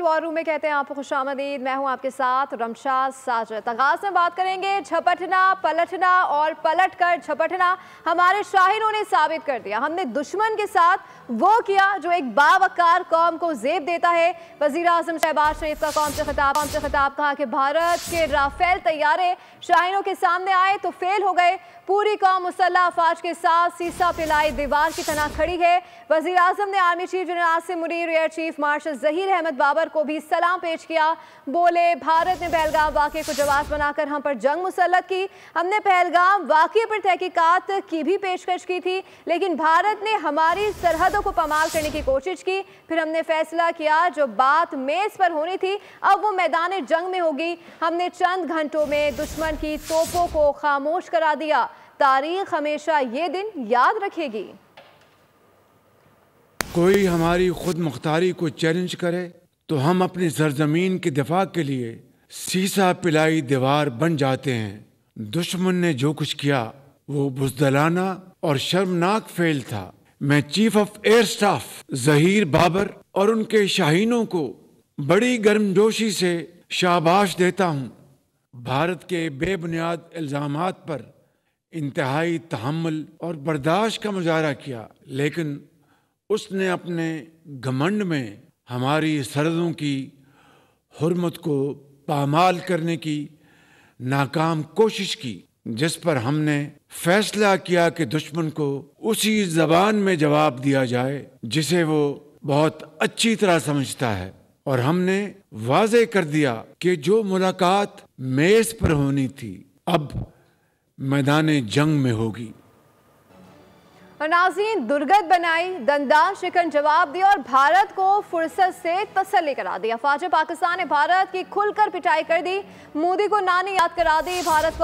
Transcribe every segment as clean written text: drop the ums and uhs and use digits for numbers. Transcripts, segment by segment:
War room में कहते हैं आपको खुशामदीद। मैं हूं आपके साथ रमशा साजिद। आगाज में बात करेंगे झपटना, पलटना और पलट कर झपटना हमारे शाहिरों ने साबित कर दिया। हमने दुश्मन के साथ वो किया जो एक बावकार कौम को जेब देता है। वजीर आजम शहबाज शरीफ का कौम से खिताब कहा कि भारत के राफेल तैयारे शाहिरों के सामने आए तो फेल हो गए। पूरी कौम मुसल्लह अफवाज के साथ सीसा पिलाई दीवार की तरह खड़ी है। वजीर आजम ने army chief general Asim Munir, air chief marshal Zaheer Ahmed Babar को भी सलाम पेश किया। बोले, भारत ने पहलगाम वाक़े को जवाब बनाकर हम पर जंग मुसल्लत की। हमने पहलगाम वाक़े पर तहकीकात की भी पेशकश की थी, लेकिन भारत ने हमारी सरहदों को पामाल करने की कोशिश की। फिर हमने फैसला किया जो बात मेज़ पर होनी थी अब वो मैदान जंग में होगी। हमने चंद घंटों में दुश्मन की तोपों को खामोश करा दिया। तारीख हमेशा ये दिन याद रखेगी। कोई हमारी खुद मुख्तारी को चैलेंज करे तो हम अपनी सरजमीन के दिफा के लिए सीसा पिलाई दीवार बन जाते हैं। दुश्मन ने जो कुछ किया वो बुज़दिलाना और शर्मनाक फेल था। मैं chief of air staff Zaheer Babar और उनके शाहीनों को बड़ी गर्मजोशी से शाबाश देता हूँ। भारत के बेबुनियाद इल्जामात पर इंतहाई तहम्मुल और बर्दाश्त का मुजाहरा किया, लेकिन उसने अपने घमंड में हमारी सरहदों की हुर्मत को पामाल करने की नाकाम कोशिश की, जिस पर हमने फैसला किया कि दुश्मन को उसी जबान में जवाब दिया जाए जिसे वो बहुत अच्छी तरह समझता है। और हमने वाज़े कर दिया कि जो मुलाकात मेज पर होनी थी अब मैदान जंग में होगी। और नाज़रीन, दुर्गत बनाई, दंदान शिकन जवाब दिया और भारत को फुर्सत से तसल्ली करा दी। अफवाज पाकिस्तान ने भारत की खुलकर पिटाई कर दी। मोदी को नानी याद करा दी। भारत को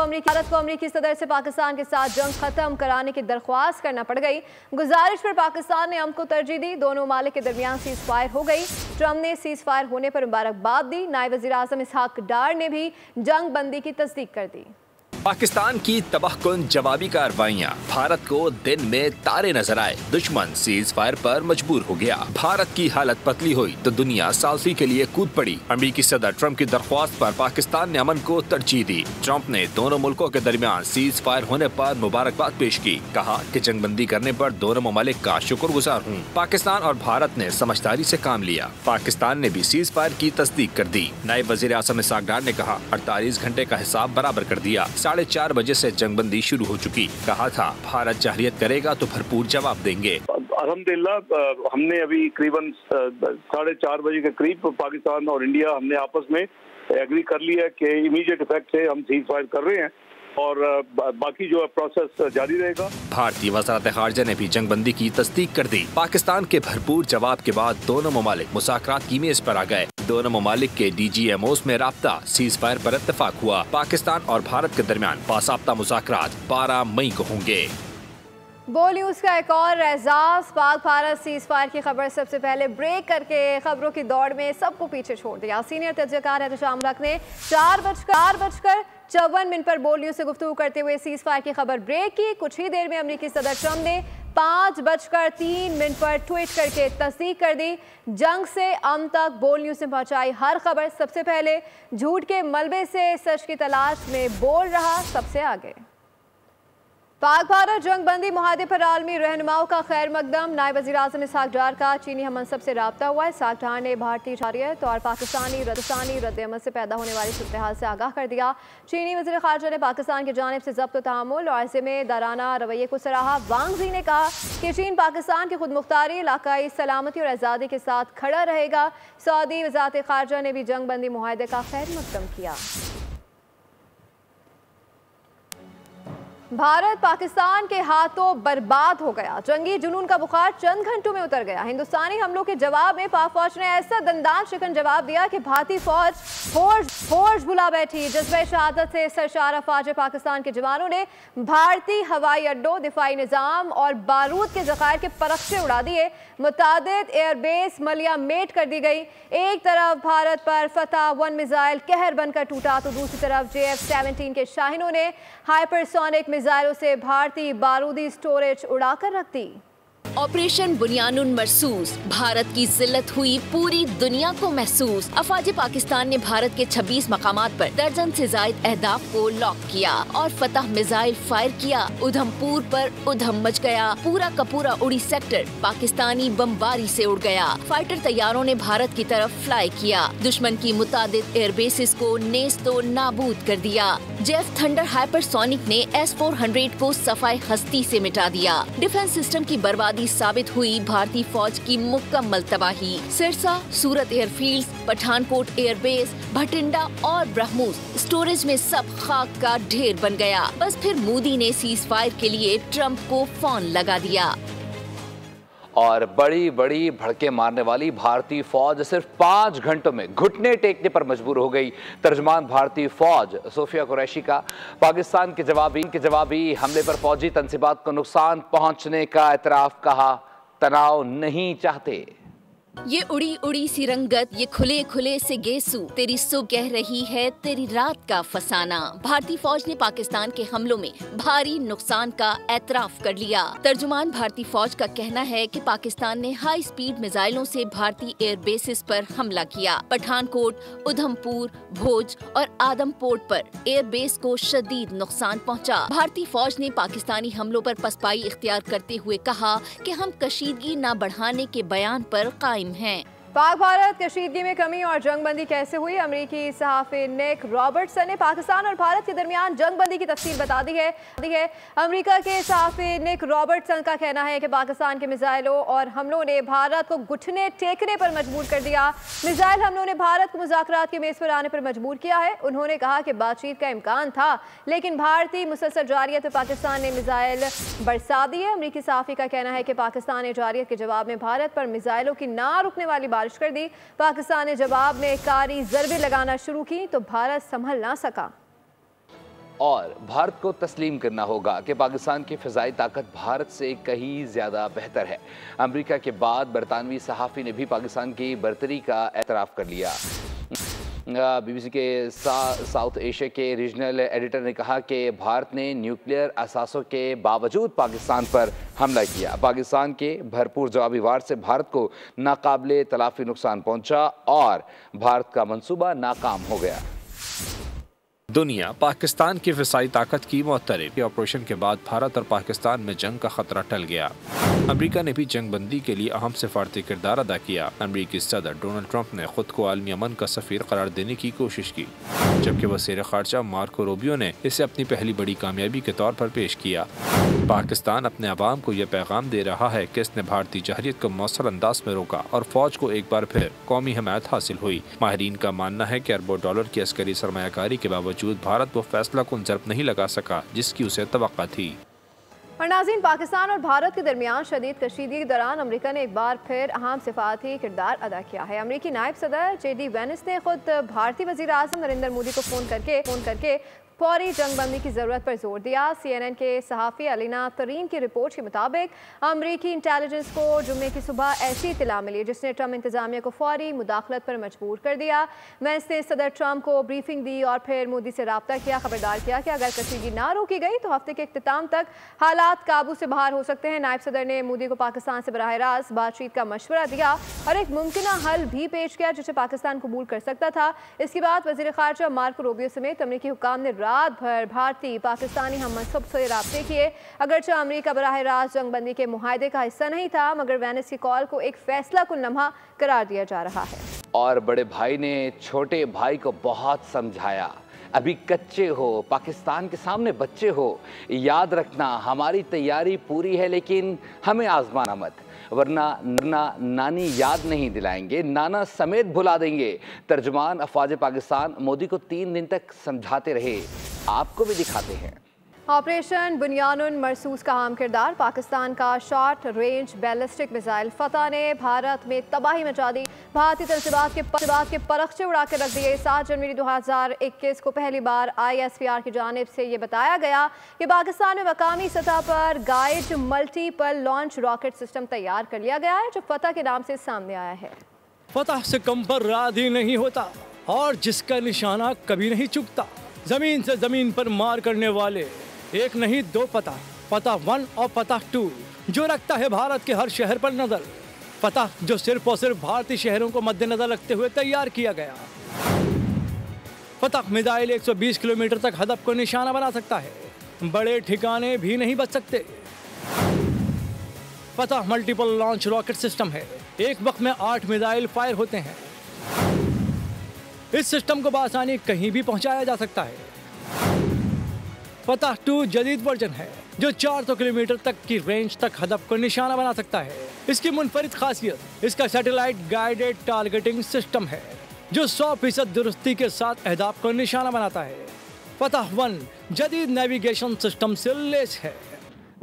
अमरीकी सदर से पाकिस्तान के साथ जंग खत्म कराने की दरख्वास्त करना पड़ गई। गुजारिश पर पाकिस्तान ने अमन को तरजीह दी। दोनों ममालिक के दरमियान सीज फायर हो गई। ट्रंप ने सीज फायर होने पर मुबारकबाद दी। नायब वज़ीर आज़म इसहाक डार ने भी जंग बंदी की तस्दीक कर दी। पाकिस्तान की तबाहकुन जवाबी कार्रवाइयाँ, भारत को दिन में तारे नजर आए। दुश्मन सीज फायर पर मजबूर हो गया। भारत की हालत पतली हुई तो दुनिया सालसी के लिए कूद पड़ी। अमेरिकी सदर ट्रंप की दरख्वास्त पर पाकिस्तान ने अमन को तरजीह दी। ट्रंप ने दोनों मुल्कों के दरमियान सीज फायर होने पर मुबारकबाद पेश की। कहा कि जंगबंदी करने पर दोनों ममालिक का शुक्रगुजार हूँ। पाकिस्तान और भारत ने समझदारी से काम लिया। पाकिस्तान ने भी सीज फायर की तस्दीक कर दी। नायब वज़ीर आज़म इसहाक डार ने कहा 48 घंटे का हिसाब बराबर कर दिया। 4:30 बजे से जंगबंदी शुरू हो चुकी। कहा था भारत जहरियत करेगा तो भरपूर जवाब देंगे। अल्हम्दुलिल्लाह हमने अभी करीबन 4:30 बजे के करीब पाकिस्तान और इंडिया हमने आपस में एग्री कर लिया कि इमीडिएट इफेक्ट से हम सीज फायर कर रहे हैं और बाकी जो प्रोसेस जारी रहेगा। भारतीय वज़ारत ख़ारिजा ने भी जंगबंदी की तस्दीक कर दी। पाकिस्तान के भरपूर जवाब के बाद दोनों ममालिक मुज़ाकरात की मेज पर आ गए। दोनों ममालिक के DGMOs में राब्ता सीज फायर पर इत्तेफाक हुआ। पाकिस्तान और भारत के दरमियान बासाब्ता मुज़ाकरात 12 मई को होंगे। बोल न्यूज़ का एक और एजाज, पाक भारत सीज फायर की खबर सबसे पहले ब्रेक करके खबरों की दौड़ में सबको पीछे छोड़ दिया। सीनियर तज्ज़ियाकार एहतशाम रख ने 4:54 पर बोल न्यूज़ से गुफ्तगू करते हुए सीज फायर की खबर ब्रेक की। कुछ ही देर में अमरीकी सदर ट्रंप ने 5:03 पर ट्वीट करके तस्दीक कर दी। जंग से अम तक बोल न्यूज़ ने पहुंचाई हर खबर सबसे पहले। झूठ के मलबे से सच की तलाश में बोल रहा सबसे आगे। पाक भारत जंग बंदी मुआहदे पर आलमी रहनुमाओं का खैर मकदम। नायब वज़ीर आज़म इसहाक डार का चीनी हममनसब से रब्ता हुआ है। इसहाक डार ने भारतीय जारियत और पाकिस्तानी रद्द-ए-अमल से पैदा होने वाली सूरत-ए-हाल से आगाह कर दिया। चीनी वज़ीर ख़ारिजा ने पाकिस्तान की जानिब से ज़ब्त तआम्मुल और ज़िम्मेदाराना रवैये को सराहा। वांग ज़ी ने कहा कि चीन पाकिस्तान की खुद मुख्तारी, इलाकाई सलामती और आज़ादी के साथ खड़ा रहेगा। सऊदी वज़ारत ख़ारिजा ने भी जंग बंदी मुआहदे का खैर मकदम किया। भारत पाकिस्तान के हाथों बर्बाद हो गया। जंगी जुनून का बुखार चंद घंटों में उतर गया। हिंदुस्तानी हमलों के जवाब में पाक फौज ने ऐसा दंदान शिकन जवाब दिया कि भारतीय फौज होश भुला बैठी। जज्बे शहादत से सरशार अफवाज पाकिस्तान के जवानों ने भारतीय हवाई अड्डों, दिफाई निज़ाम और बारूद के ज़खायर के परख्चे उड़ा दिए। मुतादिद एयरबेस मलिया मेट कर दी गई। एक तरफ भारत पर फतह 1 मिसाइल कहर बनकर टूटा तो दूसरी तरफ JF-17 के शाहीनों ने हाइपरसोनिक मिसाइलों से भारतीय बारूदी स्टोरेज उड़ाकर रख दी। ऑपरेशन बुनियानुन मरसूस, भारत की जिल्लत हुई पूरी दुनिया को महसूस। अफवाज पाकिस्तान ने भारत के 26 मकामात पर दर्जन से जायद अहदाफ को लॉक किया और फतह मिसाइल फायर किया। उधमपुर पर उधम मच गया, पूरा का पूरा उड़ी सेक्टर पाकिस्तानी बमबारी से उड़ गया। फाइटर तैयारों ने भारत की तरफ फ्लाई किया, दुश्मन की मुतादिद एयरबेसिस को नेस्तो नाबूद कर दिया। जेफ थंडर हाइपरसोनिक ने S-400 को सफाई हस्ती से मिटा दिया। डिफेंस सिस्टम की बर्बादी साबित हुई भारतीय फौज की मुकम्मल तबाही। सिरसा, सूरत एयरफील्ड्स, पठानकोट एयरबेस, भटिंडा और ब्रह्मोस स्टोरेज में सब खाक का ढेर बन गया। बस फिर मोदी ने सीज फायर के लिए ट्रंप को फोन लगा दिया। और बड़ी बड़ी भड़के मारने वाली भारतीय फौज सिर्फ 5 घंटों में घुटने टेकने पर मजबूर हो गई। तर्जुमान भारतीय फौज सोफिया कुरैशी का पाकिस्तान के जवाबी हमले पर फौजी तंसीबात को नुकसान पहुंचने का एतराफ, कहा तनाव नहीं चाहते। ये उड़ी उड़ी सी रंगत, ये खुले खुले से गेसू, तेरी सुबह कह रही है तेरी रात का फसाना। भारतीय फौज ने पाकिस्तान के हमलों में भारी नुकसान का एतराफ कर लिया। तर्जुमान भारतीय फौज का कहना है कि पाकिस्तान ने हाई स्पीड मिसाइलों से भारतीय एयर बेसिस पर हमला किया। पठानकोट, उधमपुर, भोज और आदमपोर्ट पर एयर बेस को शदीद नुकसान पहुंचा। भारतीय फौज ने पाकिस्तानी हमलों पर पसपाई इख्तियार करते हुए कहा कि हम कशीदगी न बढ़ाने के बयान पर कायम हैं। पाक भारत कशीदगी में कमी और जंगबंदी कैसे हुई, अमेरिकी सहाफ़ी निक रॉबर्टसन ने पाकिस्तान और भारत के दरमियान जंगबंदी की तफसील बता दी है। अमेरिका के सहाफ़ी निक रॉबर्टसन का कहना है कि पाकिस्तान के मिसाइलों और हमलों ने भारत को घुटने टेकने पर मजबूर कर दिया। मिसाइल हमलों ने भारत को मुज़ाकरात की मेज़ पर आने पर मजबूर किया है। उन्होंने कहा कि बातचीत का इम्कान था, लेकिन भारतीय मुसलसल जारियत पर पाकिस्तान ने मिसाइल बरसा दिए। अमेरिकी सहाफ़ी का कहना है कि पाकिस्तान ने जारियत के जवाब में भारत पर मिसाइलों की ना रुकने वाली बारिश कर दी। पाकिस्तान ने जवाब में कारी ज़रबे लगाना शुरू की तो भारत संभल ना सका। और भारत को तस्लीम करना होगा कि पाकिस्तान की फ़िज़ाई ताकत भारत से कहीं ज़्यादा बेहतर है। अमेरिका के बाद बरतानवी सहाफ़ी ने भी पाकिस्तान की बरतरी का एतराफ़ कर लिया। BBC के साउथ एशिया के रीजनल एडिटर ने कहा कि भारत ने न्यूक्लियर असासों के बावजूद पाकिस्तान पर हमला किया। पाकिस्तान के भरपूर जवाबी वार से भारत को नाकाबिले तलाफी नुकसान पहुंचा और भारत का मंसूबा नाकाम हो गया। दुनिया पाकिस्तान की फ़िज़ाई ताकत की मुअत्तरिफ ऑपरेशन के बाद भारत और पाकिस्तान में जंग का खतरा टल गया। अमेरिका ने भी जंग बंदी के लिए अहम सिफारती किरदार अदा किया। अमेरिकी सदर डोनाल्ड ट्रंप ने खुद को आलमी अमन का सफ़ीर करार देने की कोशिश की, जबकि वज़ीर ख़ारजा मार्को रूबियो ने इसे अपनी पहली बड़ी कामयाबी के तौर पर पेश किया। पाकिस्तान अपने अवाम को यह पैगाम दे रहा है कि इसने भारतीय जहरियत को मौसर अंदाज में रोका और फौज को एक बार फिर कौमी हमायत हासिल हुई। माहिरीन का मानना है कि अरबों डॉलर की अस्करी सरमायाकारी के बावजूद भारत वो फैसला कुन ज़रब नहीं लगा सका जिसकी उसे तवक्का थी। और नाज़रीन, पाकिस्तान और भारत के दरमियान शदीद कशीदगी के दौरान अमेरिका ने एक बार फिर अहम सिफारती किरदार अदा किया है। अमेरिकी नायब सदर JD वेंस ने खुद भारतीय वज़ीर आज़म नरेंद्र मोदी को फ़ोन करके फौरी जंगबंदी की ज़रूरत पर जोर दिया। CNN के सहाफ़ी अलीना तरीन की रिपोर्ट के मुताबिक अमरीकी इंटेलिजेंस को जुम्मे की सुबह ऐसी इत्तला मिली जिसने ट्रंप इंतजामिया को फौरी मुदाखलत पर मजबूर कर दिया। वेंस ने सदर ट्रंप को ब्रीफिंग दी और फिर मोदी से रब्ता किया, खबरदार किया कि अगर कशीदगी ना रोकी गई तो हफ्ते के इख्तिताम तक हालात काबू से बाहर हो सकते हैं। नायब सदर ने मोदी को पाकिस्तान से बराह रास्त बातचीत का मशवरा दिया और एक मुमकिन हल भी पेश किया जिसे पाकिस्तान कबूल कर सकता था। इसके बाद वज़ीर ख़ारजा मार्को रूबियो समेत अमरीकी हुक्काम ने रात भर भारतीय पाकिस्तानी हम मनसब से राब्ते किए। अगरचे अमेरिका बराह रास्त जंगबंदी के मुआहदे का हिस्सा नहीं था, मगर वेंस की कॉल को एक फैसला कुन लम्हा करार दिया जा रहा है। और बड़े भाई ने छोटे भाई को बहुत समझाया, अभी कच्चे हो, पाकिस्तान के सामने बच्चे हो, याद रखना हमारी तैयारी पूरी है लेकिन हमें आजमाना मत, वरना नानी याद नहीं दिलाएंगे, नाना समेत भुला देंगे। तर्जुमान अफवाज पाकिस्तान मोदी को 3 दिन तक समझाते रहे, आपको भी दिखाते हैं। ऑपरेशन बुनियानुन मरसूस का अहम किरदार, पाकिस्तान का शॉर्ट रेंज बैलिस्टिक मिसाइल फतह ने भारत में तबाही मचा दी। भारतीय तंसीबात के परखचे उड़ा के रख दिए। 7 जनवरी 2021 को पहली बार ISPR की जानिब से ये बताया गया कि पाकिस्तान में मकामी सतह पर guide multiple launch rocket system तैयार कर लिया गया है जो फतह के नाम से सामने आया है। फतह से कम पर राधी नहीं होता और जिसका निशाना कभी नहीं चुकता। जमीन से जमीन पर मार करने वाले एक नहीं 2 फतह 1 और फतह 2 जो रखता है भारत के हर शहर पर नजर। फतह जो सिर्फ और सिर्फ भारतीय शहरों को मद्देनजर रखते हुए तैयार किया गया। फतह मिसाइल 120 किलोमीटर तक हदफ को निशाना बना सकता है, बड़े ठिकाने भी नहीं बच सकते। फतह मल्टीपल लॉन्च रॉकेट सिस्टम है, एक वक्त में 8 मिसाइल फायर होते हैं। इस सिस्टम को बआसानी कहीं भी पहुंचाया जा सकता है। फतह 2 जदीद वर्जन है जो 400 किलोमीटर तक की रेंज तक हदफ को निशाना बना सकता है। इसकी मुनफरिद खासियत इसका सैटेलाइट गाइडेड टारगेटिंग सिस्टम है जो 100% दुरुस्ती के साथ अहदाफ को निशाना बनाता है। फतह 1 जदीद नेविगेशन सिस्टम से लैस है।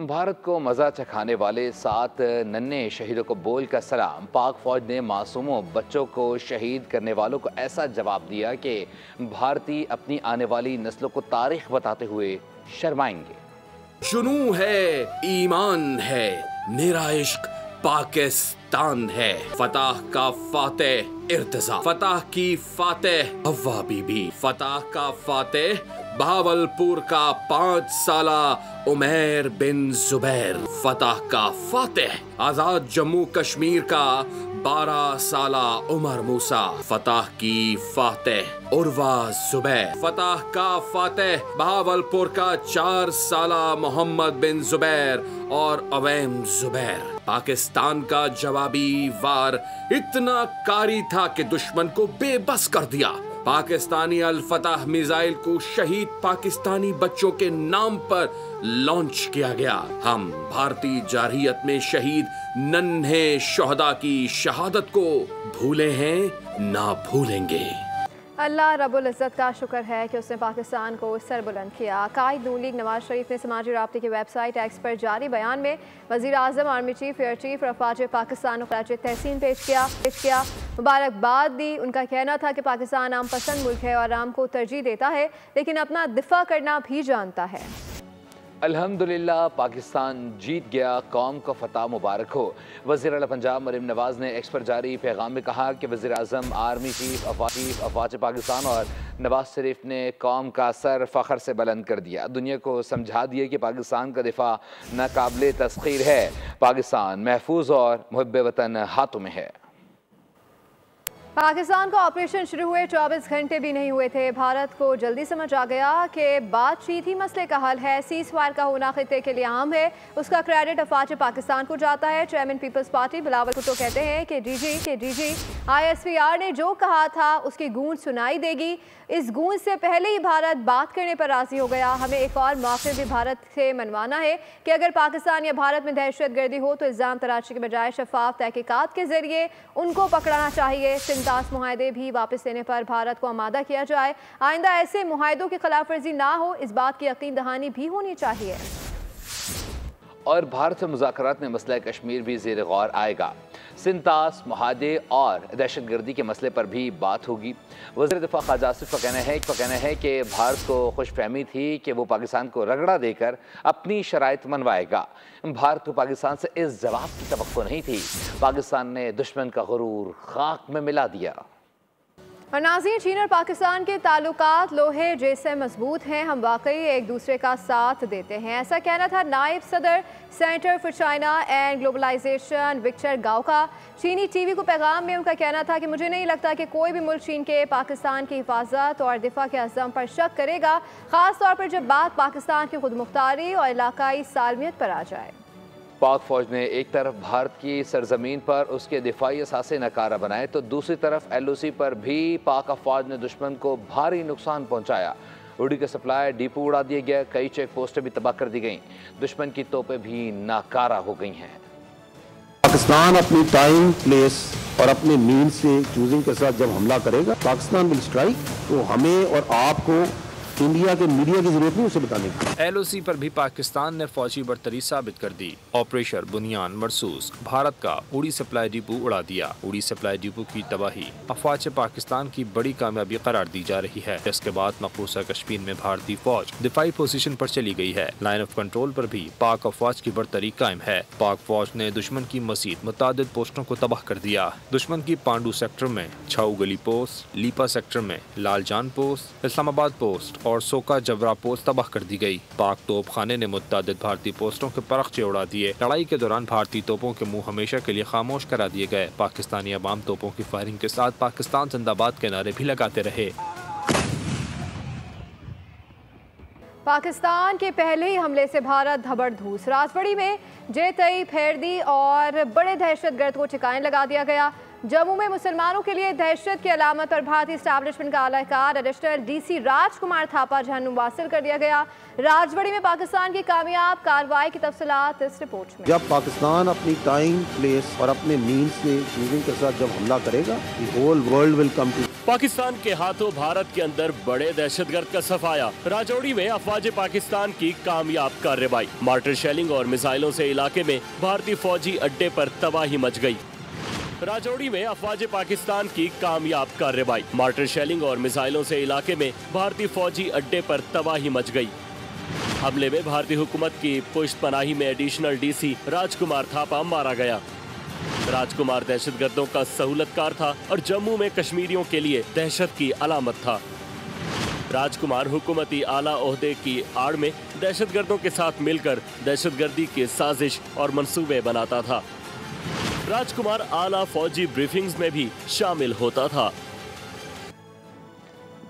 भारत को मजा चखाने वाले 7 नन्हे शहीदों को बोल का सलाम। पाक फौज ने मासूमों बच्चों को शहीद करने वालों को ऐसा जवाब दिया कि भारतीय अपनी आने वाली नस्लों को तारीख बताते हुए शर्माएंगे। जुनून है, ईमान है, मेरा इश्क पाकिस्तान है। फतह का फातेह इर्तिजा, फतह की फातेह हव्वा बीबी, फतह का फातेह बहावलपुर का 5 साला उमैर बिन जुबैर, फतह का फातेह आजाद जम्मू कश्मीर का 12 साला उमर मूसा, फतह की फातेह उर्वा जुबैर, फतह का फातेह बहावलपुर का 4 साला मोहम्मद बिन जुबैर और अवैम जुबैर। पाकिस्तान का जवाबी वार इतना कारी था कि दुश्मन को बेबस कर दिया। पाकिस्तानी अल फतह मिसाइल को शहीद पाकिस्तानी बच्चों के नाम पर लॉन्च किया गया। हम भारतीय जारहियत में शहीद नन्हे शोहदा की शहादत को भूले हैं ना भूलेंगे। अल्लाह रब्बुल इज़्ज़त का शुक्र है कि उसने पाकिस्तान को सर बुलंद किया। कायद नून लीग नवाज शरीफ ने समाजी राब्ते की वेबसाइट एक्स पर जारी बयान में वज़ीर आज़म, आर्मी चीफ, एयर चीफ और अफवाज पाकिस्तान को खराज तहसीन पेश किया, मुबारकबाद दी। उनका कहना था कि पाकिस्तान आम पसंद मुल्क है और आम को तरजीह देता है, लेकिन अपना दिफा करना भी जानता है। अल्हम्दुलिल्लाह पाकिस्तान जीत गया, कौम को फतह मुबारक हो। वज़ीर आला पंजाब मरीम नवाज ने एक्स पर जारी पैगाम में कहा कि वज़ीर आज़म, आर्मी चीफ, अफवाज पाकिस्तान और नवाज शरीफ ने कौम का सर फ़ख्र से बुलंद कर दिया। दुनिया को समझा दिया कि पाकिस्तान का दिफा नाकाबिले तस्खीर है। पाकिस्तान महफूज और मुहब्बे वतन हाथों में है। पाकिस्तान का ऑपरेशन शुरू हुए 24 घंटे भी नहीं हुए थे। भारत को जल्दी समझ आ गया कि बातचीत ही मसले का हल है। सीज़ फायर का होना खित्ते के लिए अहम है। उसका क्रेडिट अफवाज पाकिस्तान को जाता है। Chairman Peoples Party Bilawal Bhutto कहते हैं कि डीजी ISVR ने जो कहा था उसकी गूंज सुनाई देगी। इस गूंज से पहले ही भारत बात करने पर राजी हो गया। हमें एक और मौके भी भारत से मनवाना है कि अगर पाकिस्तान या भारत में दहशत गर्दी हो तो इल्ज़ाम तराशी के बजाय शफाफ तहकीकात के जरिए उनको पकड़ाना चाहिए। सिंतास मुआहदे भी वापस लेने पर भारत को आमादा किया जाए। आइंदा ऐसे मुआहदों की खिलाफ वर्जी ना हो, इस बात की यकीन दहानी भी होनी चाहिए। और भारत से मुज़ाकरात में मसला कश्मीर भी ज़ेर गौर आएगा। सिंतास, मुआहदे और दहशतगर्दी के मसले पर भी बात होगी। वज़ीर दिफ़ा ख़ाजा आसिफ का कहना है कि भारत को खुशफहमी थी कि वो पाकिस्तान को रगड़ा देकर अपनी शराइत मनवाएगा। भारत को पाकिस्तान से इस जवाब की तवक्को नहीं थी। पाकिस्तान ने दुश्मन का गुरूर खाक में मिला दिया। और नाज़रीन, चीन और पाकिस्तान के ताल्लुकात लोहे जैसे मजबूत हैं। हम वाकई एक दूसरे का साथ देते हैं, ऐसा कहना था नायब सदर Center for China and Globalization Victor Gao का। चीनी टीवी को पैगाम में उनका कहना था कि मुझे नहीं लगता कि कोई भी मुल्क चीन के पाकिस्तान की हिफाजत और दिफा के अज़म पर शक करेगा, ख़ास तौर पर जब बात पाकिस्तान की खुद मुख्तारी और इलाकाई सालमियत पर आ जाए। पाक फौज ने एक तरफ भारत की सरजमीन पर उसके दिफाई असासे नकारा बनाए तो दूसरी तरफ LOC पर भी पाक अफवाज ने दुश्मन को भारी नुकसान पहुंचाया। उड़ी के सप्लाई डिपो उड़ा दिए गए, कई चेक पोस्टें भी तबाह कर दी गईं। दुश्मन की तोपें भी नाकारा हो गई हैं। पाकिस्तान अपनी टाइम, प्लेस और अपने मीन से चूजिंग के साथ जब हमला करेगा, पाकिस्तान विल स्ट्राइक, तो हमें और आपको इंडिया के मीडिया की जरूरत नहीं उसे बताने की। LOC पर भी पाकिस्तान ने फौजी बर्तरी साबित कर दी। ऑपरेशन बुनियान मरसूस, भारत का उड़ी सप्लाई डिपो उड़ा दिया। उड़ी सप्लाई डिपो की तबाही अफवाज पाकिस्तान की बड़ी कामयाबी करार दी जा रही है। इसके बाद मकबूजा कश्मीर में भारतीय फौज दिफाई पोजीशन पर चली गई है। लाइन ऑफ कंट्रोल पर भी पाक अफवाज की बर्तरी कायम है। पाक फौज ने दुश्मन की मजीद मुतादिद पोस्टों को तबाह कर दिया। दुश्मन की पांडू सेक्टर में छाऊ गली पोस्ट, लीपा सेक्टर में लालजान पोस्ट, इस्लामाबाद पोस्ट और सोका जबरा पोस्ट तबाह कर दी गई। पाक तोप खाने ने मुत्तादिद भारतीय पोस्टों के परखचे उड़ा दिए। लड़ाई के दौरान भारतीय तोपों के मुंह हमेशा के लिए खामोश करा दिए गए। पाकिस्तानी अवाम तोपों की फायरिंग के साथ पाकिस्तान जिंदाबाद के नारे भी लगाते रहे। पाकिस्तान के पहले ही हमले से भारत धबड़धूस। राजबड़ी में जेतई फेरदी और बड़े दहशतगर्द को ठिकाने लगा दिया गया। जम्मू में मुसलमानों के लिए दहशत की अलामत और भारतीय स्टैब्लिशमेंट का आलाकार एडिशनल डीसी राजकुमार थापा जहन्नुम वासिल कर दिया गया। राजबड़ी में पाकिस्तान की कामयाब कार्रवाई की तफसीलात इस रिपोर्ट में। जब पाकिस्तान अपनी टाइम, प्लेस और अपने मीन से चूजिंग के साथ जब हमला करेगा, the whole world will come too. Pakistan के हाथों भारत के अंदर बड़े दहशतगर्द का सफाया। राजौरी में अफवाज पाकिस्तान की कामयाब कार्रवाई। मार्टर शेलिंग और मिसाइलों से इलाके में भारतीय फौजी अड्डे पर तबाही मच गई। राजौरी में अफवाज पाकिस्तान की कामयाब कार्रवाई। मार्टर शेलिंग और मिसाइलों से इलाके में भारतीय फौजी अड्डे पर तबाही मच गई। हमले में भारतीय हुकूमत की पुष्ट पनाही में एडिशनल डीसी राजकुमार थापा मारा गया। राजकुमार दहशतगर्दों का सहूलतकार था और जम्मू में कश्मीरियों के लिए दहशत की अलामत था। राजकुमार हुकूमती आला ओहदे की आड़ में दहशतगर्दों के साथ मिलकर दहशतगर्दी की साजिश और मंसूबे बनाता था। राजकुमार आला फौजी ब्रीफिंग्स में भी शामिल होता था।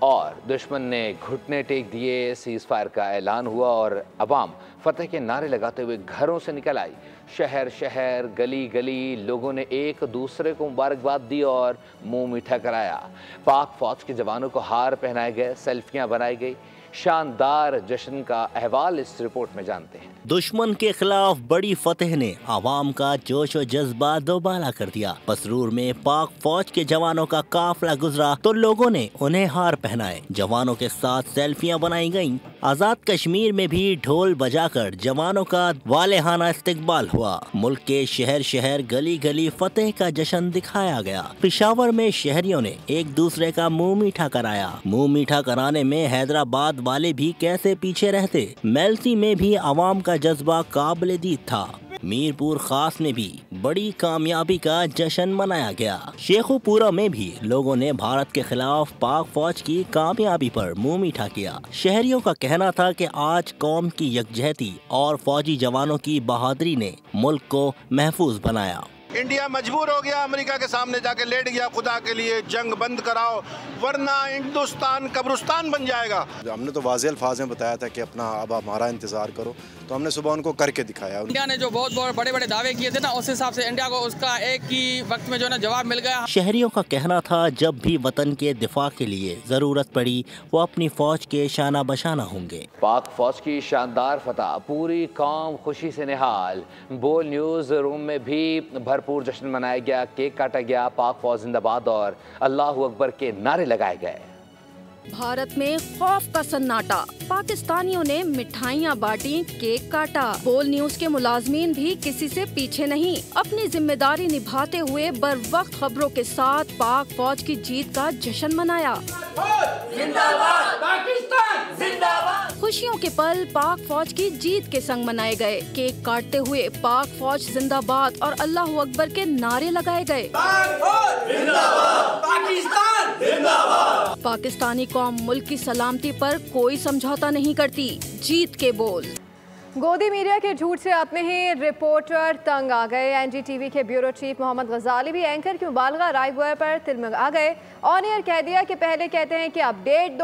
और दुश्मन ने घुटने टेक दिए, सीज फायर का ऐलान हुआ और अवाम फतेह के नारे लगाते हुए घरों से निकल आई। शहर शहर, गली गली लोगों ने एक दूसरे को मुबारकबाद दी और मुंह मीठा कराया। पाक फौज के जवानों को हार पहनाए गए, सेल्फियां बनाई गई। शानदार जश्न का अहवाल इस रिपोर्ट में जानते हैं। दुश्मन के खिलाफ बड़ी फतेह ने आवाम का जोश और जज्बा दोबारा कर दिया। पसरूर में पाक फौज के जवानों का काफिला गुजरा तो लोगों ने उन्हें हार पहनाए। जवानों के साथ सेल्फियां बनाई गईं। आजाद कश्मीर में भी ढोल बजाकर जवानों का वालेहाना इस्तकबाल हुआ। मुल्क के शहर शहर, गली गली फतेह का जश्न दिखाया गया। पेशावर में शहरियों ने एक दूसरे का मुंह मीठा कराया। मुंह मीठा कराने में हैदराबाद वाले भी कैसे पीछे रहते। मेलसी में भी आवाम का जज्बा काबिल दीद था। मीरपुर खास में भी बड़ी कामयाबी का जश्न मनाया गया। शेखुपुरा में भी लोगों ने भारत के खिलाफ पाक फौज की कामयाबी पर मुंह मीठा किया। शहरियों का कहना था कि आज कौम की यकजहती और फौजी जवानों की बहादुरी ने मुल्क को महफूज बनाया। इंडिया मजबूर हो गया, अमेरिका के सामने जाके लेट गया, खुदा के लिए जंग बंद कराओ वरना हिंदुस्तान कब्रिस्तान बन जाएगा। हमने तो वाज़ेह अल्फाज में बताया था कि अपना अब हमारा इंतजार करो, तो हमने सुबह उनको करके दिखाया। इंडिया ने जो बहुत बड़े बड़े दावे किए थे ना, उस हिसाब से इंडिया को उसका एक ही वक्त में जो ना जवाब मिल गया। शहरियों का कहना था जब भी वतन के दिफा के लिए जरूरत पड़ी वो अपनी फौज के शाना बशाना होंगे। पाक फौज की शानदार फतह, पूरी कौम खुशी से निहाल। बोल न्यूज रूम में भी भरपूर जश्न मनाया गया, केक काटा गया, पाक फौज जिंदाबाद और अल्लाहू अकबर के नारे लगाए गए। भारत में खौफ का सन्नाटा, पाकिस्तानियों ने मिठाइयाँ बांटी, केक काटा। बोल न्यूज के मुलाजमीन भी किसी से पीछे नहीं, अपनी जिम्मेदारी निभाते हुए बर वक्त खबरों के साथ पाक फौज की जीत का जश्न मनाया। जिंदाबाद पाकिस्तान जिंदाबाद। खुशियों के पल पाक फौज की जीत के संग मनाए गए। केक काटते हुए पाक फौज जिंदाबाद और अल्लाहू अकबर के नारे लगाए गए। पाकिस्तानी कौम मुल्क की सलामती पर कोई समझौता नहीं करती। जीत के बोल। गोदी मीडिया के झूठ से अपने ही रिपोर्टर तंग आ गए। एनडीटीवी के ब्यूरो चीफ मोहम्मद गजाली भी एंकर की मुबालगा राय पर तिलमिगा गए। ऑन एयर कह दिया कि पहले कहते हैं कि अपडेट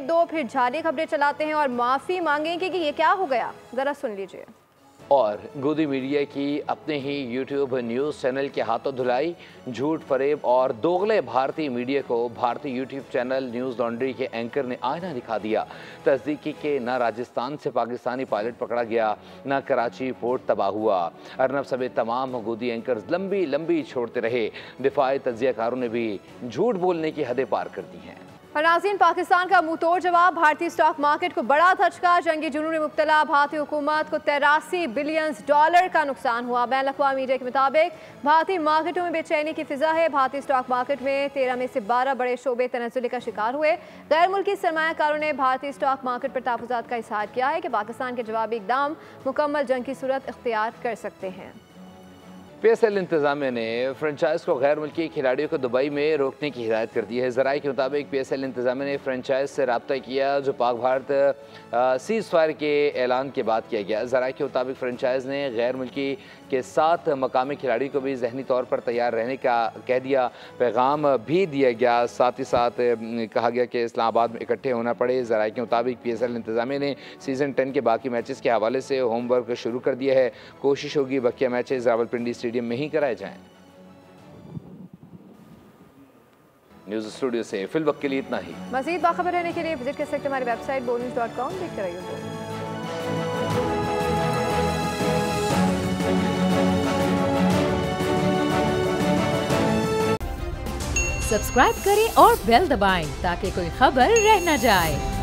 दो, फिर जाली खबरें चलाते हैं और माफ़ी मांगेंगे कि ये क्या हो गया। ज़रा सुन लीजिए। और गोदी मीडिया की अपने ही यूट्यूब न्यूज़ चैनल के हाथों धुलाई। झूठ, फरेब और दोगले भारतीय मीडिया को भारतीय यूट्यूब चैनल न्यूज़ लॉन्ड्री के एंकर ने आईना दिखा दिया। तस्दीकी के न राजस्थान से पाकिस्तानी पायलट पकड़ा गया, न कराची पोर्ट तबाह हुआ। अर्नब समेत तमाम गोदी एंकर्स लंबी छोड़ते रहे। दिफाई तज्जियाकारों ने भी झूठ बोलने की हदें पार कर दी हैं। नाज़रीन, पाकिस्तान का मुंह तोड़ जवाब। भारतीय स्टॉक मार्केट को बड़ा धचका। जंगी जुनून में मुब्तला भारतीय हुकूमत को $83 बिलियन का नुकसान हुआ। बैन अक़वामी मीडिया के मुताबिक भारतीय मार्केटों में बेचैनी की फिजा है। भारतीय स्टॉक मार्केट में 13 में से 12 बड़े शोबे तनज़्ज़ुल का शिकार हुए। गैर मुल्की सरमायाकारों ने भारतीय स्टॉक मार्केट पर तहफ़्फ़ुज़ात का इज़हार किया है कि पाकिस्तान के जवाबी इक़दाम मुकम्मल जंग की सूरत इख्तियार कर सकते हैं। PSL इंतजामिया ने फ्रेंचाइज को गैर मुल्की खिलाड़ियों को दुबई में रोकने की हिदायत कर दी है। ज़राए के मुताबिक PSL इंतजामिया ने फ्रेंचाइज से रब्ता किया जो पाक भारत सीज़ फायर के ऐलान के बाद किया गया। ज़राए के मुताबिक फ्रेंचाइज ने गैर मुल्की के साथ मकामी खिलाड़ी को भी जहनी तौर पर तैयार रहने का कह दिया, पैगाम भी दिया गया। साथ ही साथ कहा गया कि इस्लामाबाद में इकट्ठे होना पड़े। ज़राए के मुताबिक PSL इंतजामिया ने सीज़न 10 के बाकी मैचेस के हवाले से होमवर्क शुरू कर दिया है। कोशिश होगी बकिया मैचेस रावलपिंडी स्टेडियम में ही कराए जाएं। न्यूज़ स्टूडियो से फिल वक्त के लिए इतना ही। मज़ीद बाखबर रहने के लिए विजिट कर सकते हैं हमारी वेबसाइट bonews.com। देखते रहिए। सब्सक्राइब करें और बेल दबाएं ताकि कोई खबर रह न जाए।